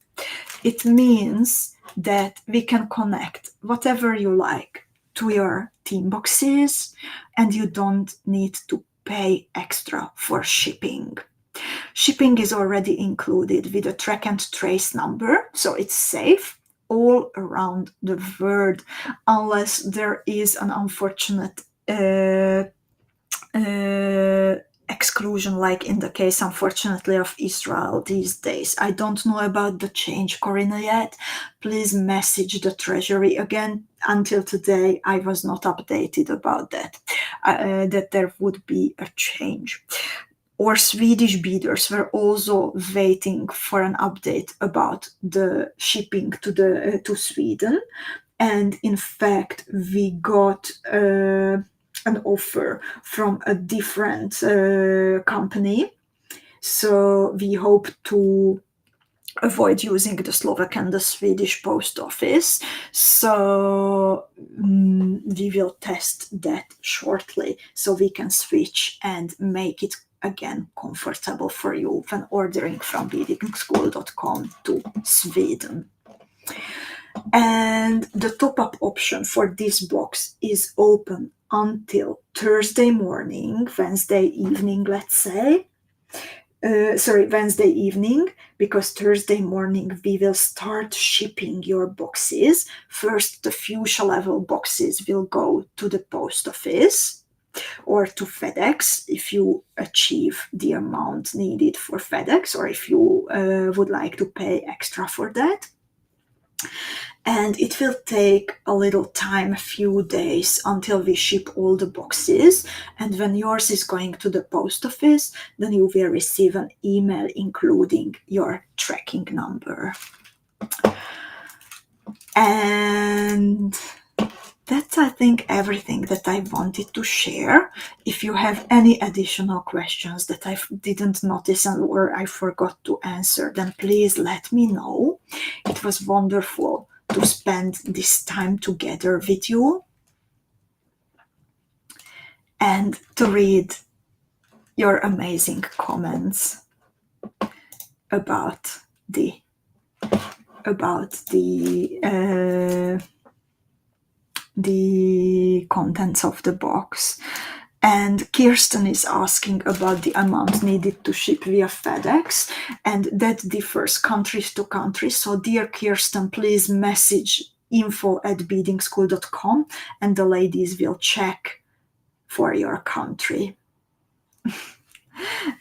It means that we can connect whatever you like to your theme boxes, and you don't need to pay extra for shipping. Shipping is already included with a track and trace number, so it's safe all around the world, unless there is an unfortunate exclusion, like in the case, unfortunately, of Israel these days. I don't know about the change, Corinna, yet. Please message the Treasury again. Until today, I was not updated about that, that there would be a change. Or Swedish beaders were also waiting for an update about the shipping to Sweden. And in fact, we got an offer from a different company. So we hope to avoid using the Slovak and the Swedish post office. So we will test that shortly, so we can switch and make it again comfortable for you when ordering from beadingschool.com to Sweden. And the top-up option for this box is open until Thursday morning, Wednesday evening, let's say. Wednesday evening, because Thursday morning we will start shipping your boxes. First, the fuchsia level boxes will go to the post office or to FedEx if you achieve the amount needed for FedEx, or if you would like to pay extra for that. And it will take a little time, a few days, until we ship all the boxes. And when yours is going to the post office, then you will receive an email including your tracking number. And that that's, I think, everything that I wanted to share. If you have any additional questions that I didn't notice or I forgot to answer, then please let me know. It was wonderful to spend this time together with you and to read your amazing comments about the contents of the box. And Kirsten is asking about the amount needed to ship via FedEx, and that differs countries to country. So dear Kirsten, please message info@beadingschool.com and the ladies will check for your country.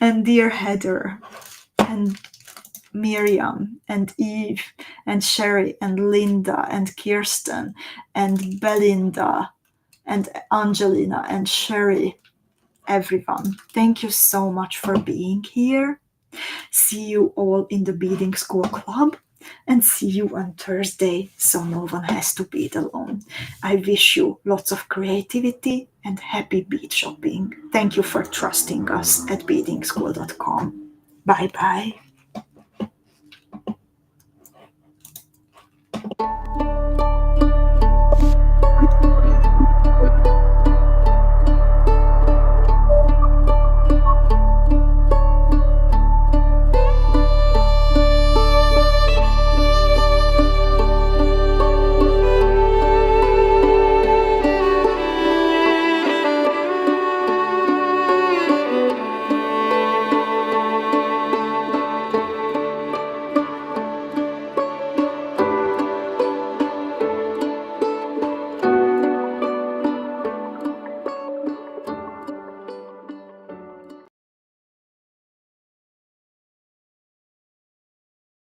And dear Heather and Miriam and Eve and Sherry and Linda and Kirsten and Belinda and Angelina and Sherry, everyone, thank you so much for being here. See you all in the Beading School Club and see you on Thursday, so no one has to bead alone. I wish you lots of creativity and happy bead shopping. Thank you for trusting us at beadingschool.com. Bye bye.